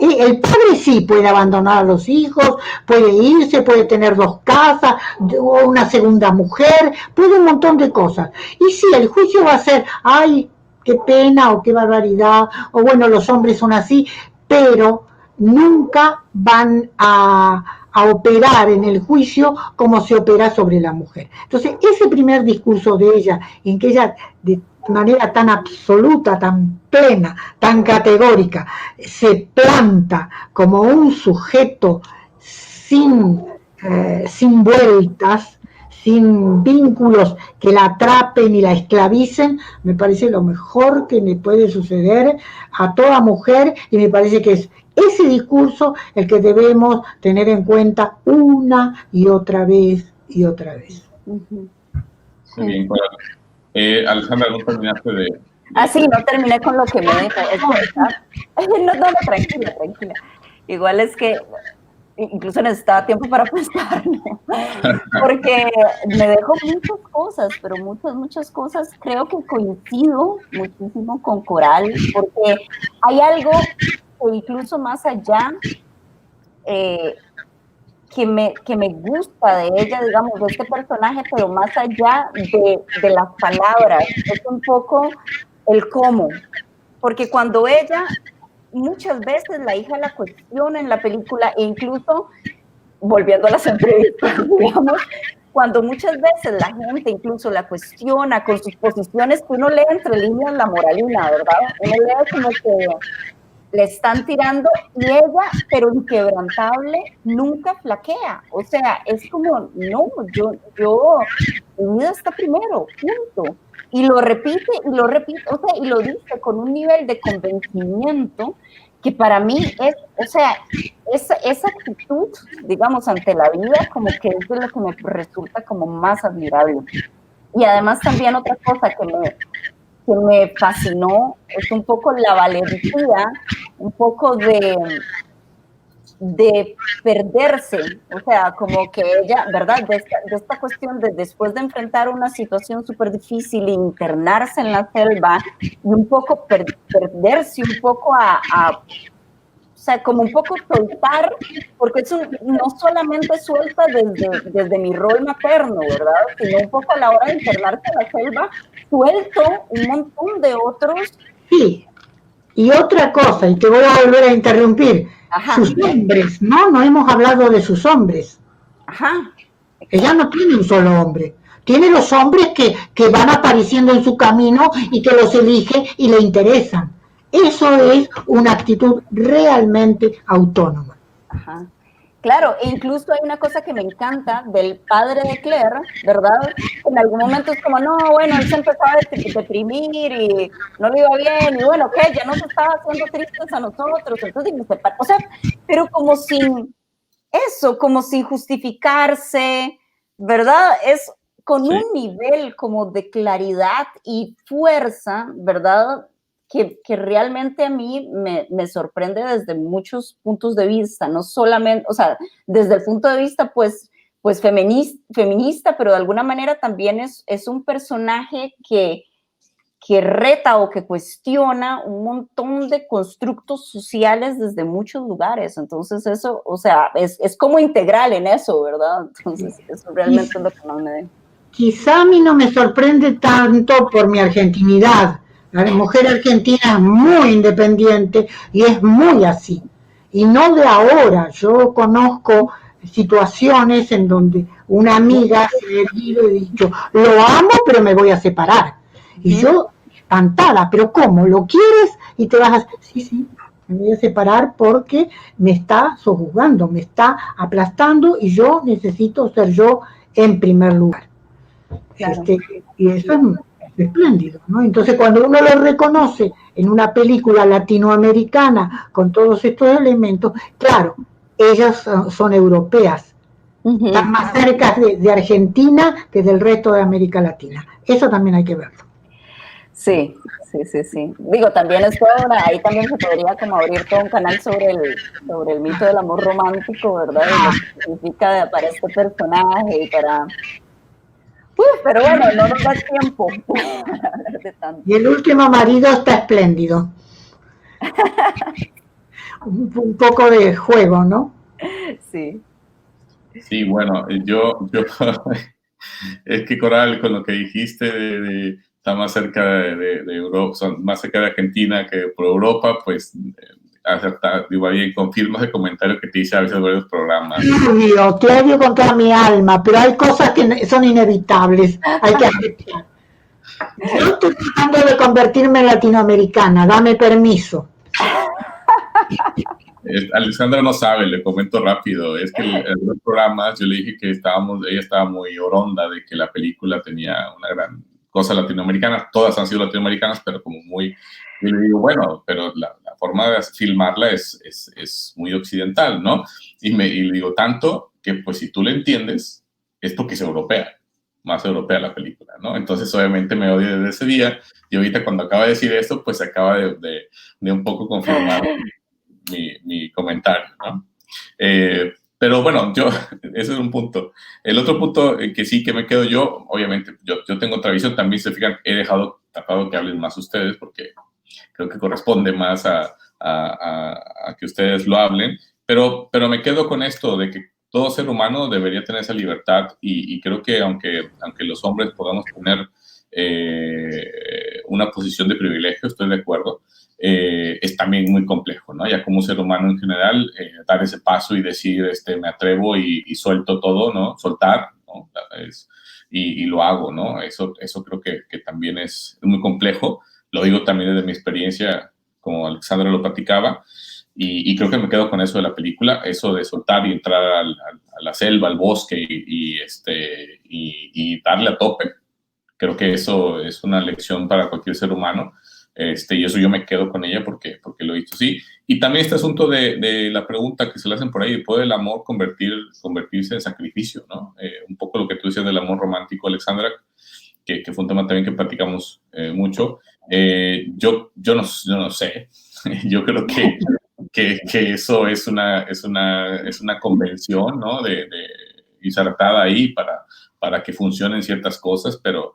Y el padre sí puede abandonar a los hijos, puede irse, puede tener 2 casas, o una segunda mujer, puede un montón de cosas. Y sí, el juicio va a ser, ay, qué pena o qué barbaridad, o bueno, los hombres son así, pero nunca van a operar en el juicio como se opera sobre la mujer. Entonces, ese primer discurso de ella, en que ella de manera tan absoluta, tan plena, tan categórica, se planta como un sujeto sin vueltas, sin vínculos que la atrapen y la esclavicen, me parece lo mejor que le puede suceder a toda mujer, y me parece que es ese discurso el que debemos tener en cuenta una y otra vez y otra vez. Muy bien, claro. Alejandra, ¿no terminaste de...? Sí, no terminé con lo que me dijo. No, tranquila. Igual es que incluso necesitaba tiempo para pensar, ¿no? Porque me dejó muchas cosas, pero muchas cosas. Creo que coincido muchísimo con Coral, porque hay algo que incluso más allá que me gusta de ella, digamos, de este personaje, pero más allá de las palabras, es un poco el cómo, porque cuando ella, muchas veces la hija la cuestiona en la película, e incluso, volviendo a las entrevistas, digamos, cuando muchas veces la gente incluso la cuestiona con sus posiciones, que uno lee entre líneas la moralina, ¿verdad? Uno lee como que le están tirando, y ella, pero inquebrantable, nunca flaquea. O sea, es como, no, yo mi vida está primero, punto. Y lo repite, o sea, y lo dice con un nivel de convencimiento que para mí es, o sea, esa actitud, digamos, ante la vida, como que es de lo que me resulta como más admirable. Y además también otra cosa que me fascinó es un poco la valentía, un poco de perderse, o sea, como que ella, ¿verdad? De esta cuestión de después de enfrentar una situación súper difícil, internarse en la selva y un poco perderse, un poco o sea, como un poco soltar, porque no solamente suelta desde mi rol materno, ¿verdad? Sino un poco a la hora de internarse en la selva, suelto un montón de otros. Sí, y otra cosa, y te voy a volver a interrumpir, Ajá. sus hombres, ¿no? No hemos hablado de sus hombres. Ajá. Ella no tiene un solo hombre. Tiene los hombres que van apareciendo en su camino y que los elige y le interesan. Eso es una actitud realmente autónoma. Ajá. Claro, e incluso hay una cosa que me encanta del padre de Claire, ¿verdad? En algún momento es como, no, bueno, él se empezó a deprimir y no le iba bien, y bueno, ¿qué? Ya nos estaba haciendo tristes a nosotros, entonces me separa. O sea, pero como sin eso, como sin justificarse, ¿verdad? Es con un nivel como de claridad y fuerza, ¿verdad? Que realmente a mí me sorprende desde muchos puntos de vista, no solamente, o sea, desde el punto de vista, pues feminista, pero de alguna manera también es un personaje que reta o que cuestiona un montón de constructos sociales desde muchos lugares. Entonces eso, o sea, es como integral en eso, ¿verdad? Entonces eso realmente es lo que más me da. Quizá a mí no me sorprende tanto por mi argentinidad. La mujer argentina es muy independiente y es muy así. Y no de ahora. Yo conozco situaciones en donde una amiga se ha herido y ha dicho, lo amo, pero me voy a separar. Y yo, espantada, pero ¿cómo? ¿Lo quieres? Y te vas a... Sí, sí, me voy a separar porque me está sojuzgando, me está aplastando y yo necesito ser yo en primer lugar. Claro. Y eso es espléndido, ¿no? Entonces, cuando uno lo reconoce en una película latinoamericana con todos estos elementos, claro, ellas son europeas, están más cerca de Argentina que del resto de América Latina. Eso también hay que verlo. Sí, sí, sí, sí. Digo, también es toda ahí también se podría como abrir todo un canal sobre el mito del amor romántico, ¿verdad? Y lo que significa para este personaje y para... pero bueno, no nos da tiempo para hablar de tanto. Y el último marido está espléndido. Un poco de juego, ¿no? Sí. Sí, bueno, es que Coral, con lo que dijiste está más cerca de Europa, son más cerca de Argentina que por Europa, pues digo, ahí confirmas el comentario que te hice a veces en varios programas. Te odio con toda mi alma, pero hay cosas que son inevitables, hay que aceptar. Yo estoy tratando de convertirme en latinoamericana, dame permiso. Alexandra no sabe, le comento rápido, es que en los programas yo le dije que ella estaba muy oronda de que la película tenía una gran cosa latinoamericana, todas han sido latinoamericanas, pero como muy, yo le digo, bueno, pero la forma de filmarla es muy occidental, ¿no? Y le digo, tanto que pues si tú le entiendes, es porque es europea, más europea la película, ¿no? Entonces obviamente me odia desde ese día, y ahorita cuando acaba de decir esto, pues acaba de un poco confirmar mi comentario, ¿no? Pero bueno, ese es un punto. El otro punto que sí que me quedo yo, obviamente, yo tengo otra visión, también se fijan, he dejado que hablen más ustedes porque creo que corresponde más a que ustedes lo hablen, pero me quedo con esto de que todo ser humano debería tener esa libertad y creo que aunque los hombres podamos tener una posición de privilegio, estoy de acuerdo, es también muy complejo, ¿no? Ya como ser humano en general, dar ese paso y decir, me atrevo y suelto todo, ¿no? Soltar, ¿no? Y lo hago, ¿no? Eso creo que también es muy complejo. Lo digo también desde mi experiencia, como Alexandra lo platicaba, y creo que me quedo con eso de la película, eso de soltar y entrar a la selva, al bosque y darle a tope. Creo que eso es una lección para cualquier ser humano. Y eso yo me quedo con ella porque lo he visto así. Y también este asunto de la pregunta que se le hacen por ahí, ¿puede el amor convertirse en sacrificio, ¿no? Un poco lo que tú decías del amor romántico, Alexandra, que fue un tema también que platicamos mucho. Yo no sé. Yo creo que eso es una convención, ¿no? Insertada ahí para que funcionen ciertas cosas, pero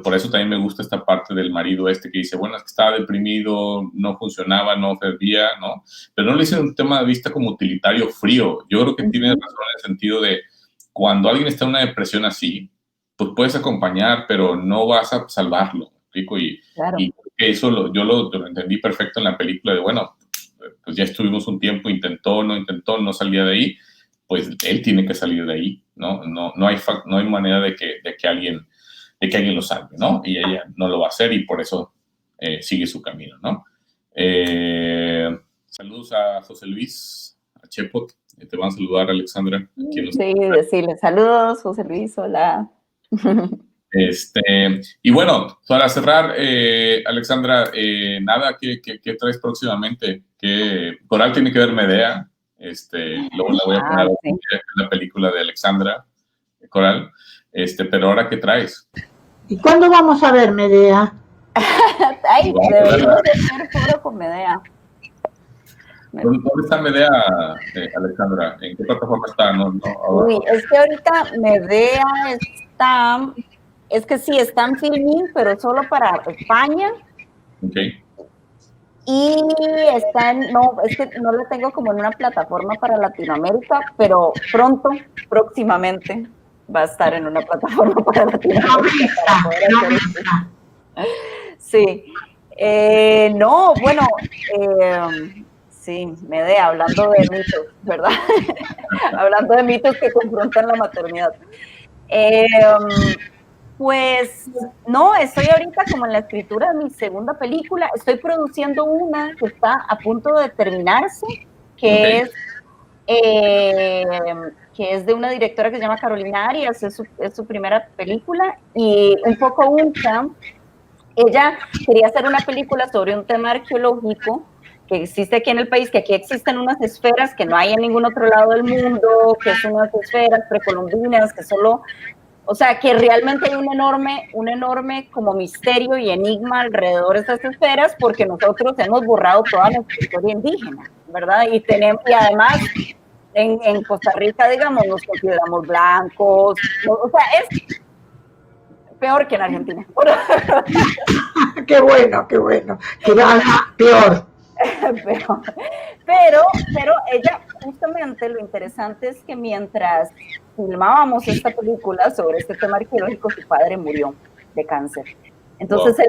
por eso también me gusta esta parte del marido que dice, bueno, es que estaba deprimido, no funcionaba, no servía, ¿no? Pero no le hice un tema de vista como utilitario frío. Yo creo que tiene razón en el sentido de cuando alguien está en una depresión así, pues puedes acompañar, pero no vas a salvarlo, ¿me explico? Claro. Y eso yo lo entendí perfecto en la película de, bueno, pues ya estuvimos un tiempo, intentó, no salía de ahí, pues él tiene que salir de ahí, ¿no? No hay manera de que alguien lo salve, ¿no? Y ella no lo va a hacer y por eso sigue su camino, ¿no? Saludos a José Luis, a Chepot, te van a saludar, Alexandra. Sí, decirle saludos, José Luis, hola. Y bueno, para cerrar, Alexandra, nada, ¿qué traes próximamente? Coral tiene que ver Medea, luego la voy a poner en la película de Alexandra, Coral, pero ahora, ¿qué traes? ¿Y cuándo vamos a ver Medea? Ay, deberíamos hacer foro con Medea. ¿Dónde está Medea, Alexandra? ¿En qué plataforma está? Uy, es que ahorita Medea está... Es que sí, está en Filmin, pero solo para España. Ok. Y está es que no la tengo como en una plataforma para Latinoamérica, pero próximamente va a estar en una plataforma para Latinoamérica. Sí. Sí, Medea, hablando de mitos, ¿verdad? Hablando de mitos que confrontan la maternidad. Pues no, estoy ahorita como en la escritura de mi segunda película. Estoy produciendo una que está a punto de terminarse, que es de una directora que se llama Carolina Arias, es su primera película, y un poco unca. Ella quería hacer una película sobre un tema arqueológico que existe aquí en el país, que aquí existen unas esferas que no hay en ningún otro lado del mundo, que son unas esferas precolombinas, que solo... O sea, que realmente hay un enorme como misterio y enigma alrededor de estas esferas, porque nosotros hemos borrado toda nuestra historia indígena, ¿verdad? Y además, en Costa Rica, digamos, nos consideramos blancos, o sea, es peor que en Argentina. Qué bueno, que nada peor. Pero ella, justamente lo interesante es que mientras filmábamos esta película sobre este tema arqueológico, su padre murió de cáncer. Entonces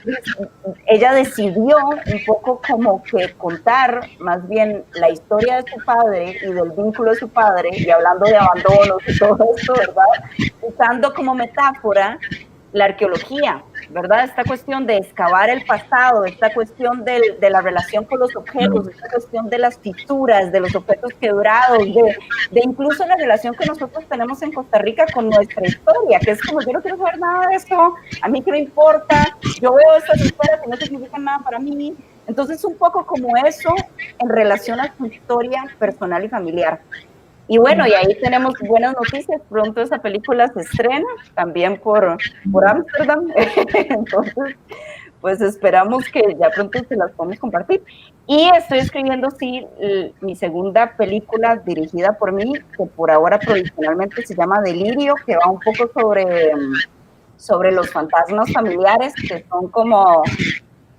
ella decidió un poco como que contar más bien la historia de su padre y del vínculo de su padre, y hablando de abandonos y todo esto, ¿verdad? Usando como metáfora la arqueología, ¿verdad? Esta cuestión de excavar el pasado, esta cuestión de la relación con los objetos, esta cuestión de las fisuras, de los objetos quebrados, de incluso la relación que nosotros tenemos en Costa Rica con nuestra historia, que es como, yo no quiero saber nada de esto, a mí qué me importa, yo veo estas esferas y no significan nada para mí. Entonces, un poco como eso en relación a su historia personal y familiar. Y bueno, y ahí tenemos buenas noticias, pronto esa película se estrena, también por Ámsterdam, entonces pues esperamos que ya pronto se las podamos compartir. Y estoy escribiendo, sí, mi segunda película dirigida por mí, que por ahora provisionalmente se llama Delirio, que va un poco sobre los fantasmas familiares, que son como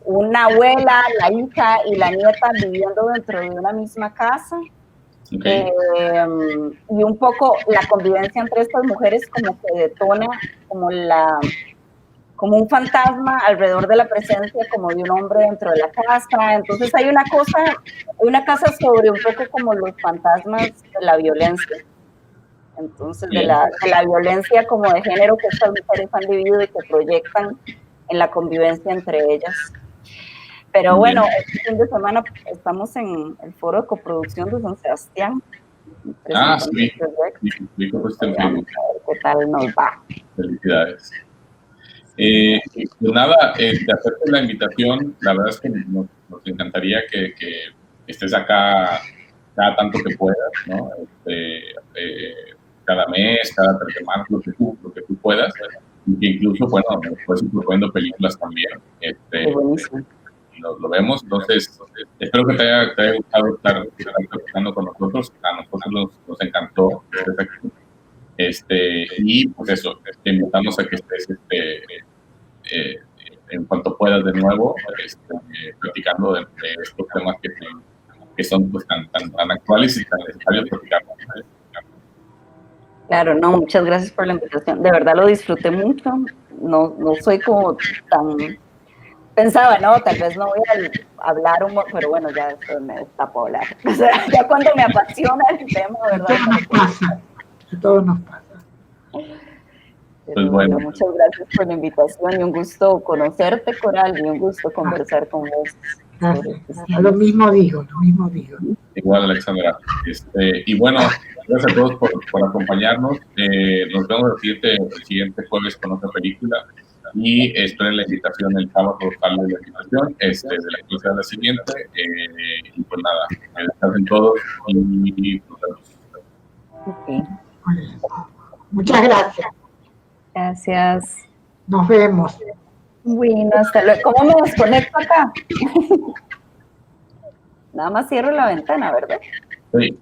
una abuela, la hija y la nieta viviendo dentro de una misma casa. Okay. Y un poco la convivencia entre estas mujeres como que detona como un fantasma alrededor de la presencia como de un hombre dentro de la casa. Entonces hay una casa sobre un poco como los fantasmas de la violencia. Entonces de la violencia como de género que estas mujeres han vivido y que proyectan en la convivencia entre ellas. Pero bueno, este fin de semana estamos en el foro de coproducción de San Sebastián. Sí. Vamos a ver qué tal nos va. Felicidades. Pues nada, de hacerte la invitación, la verdad es que nos encantaría que estés acá cada tanto que puedas, ¿no? Cada mes, cada 3 semanas, lo que tú puedas, y que incluso, bueno, nos puedes ir proponiendo películas también, lo vemos. Entonces, espero que te haya gustado estar platicando con nosotros. A nosotros nos encantó estar aquí. Y pues eso, te invitamos a que estés en cuanto puedas de nuevo, platicando de estos temas que son pues tan actuales y tan necesarios platicar. Claro, no, muchas gracias por la invitación. De verdad lo disfruté mucho. No soy como tan... Pensaba, no, tal vez no voy a hablar, pero bueno, ya después me destapo a hablar. O sea, ya cuando me apasiona el tema, ¿verdad? A todos nos pasa. Pues bueno. Muchas gracias por la invitación y un gusto conocerte, Coral, y un gusto conversar con vos. Gracias. Lo mismo digo. Igual, Alexandra. Y bueno, gracias a todos por acompañarnos. Nos vemos el siguiente jueves con otra película. Y esperen la invitación el sábado, sale la invitación de la clase de la siguiente. Y pues nada, descansen todos y nos vemos. Okay. Muchas gracias. Gracias. Nos vemos. Bueno, hasta luego. ¿Cómo me desconecto acá? Nada más cierro la ventana, ¿verdad? Sí.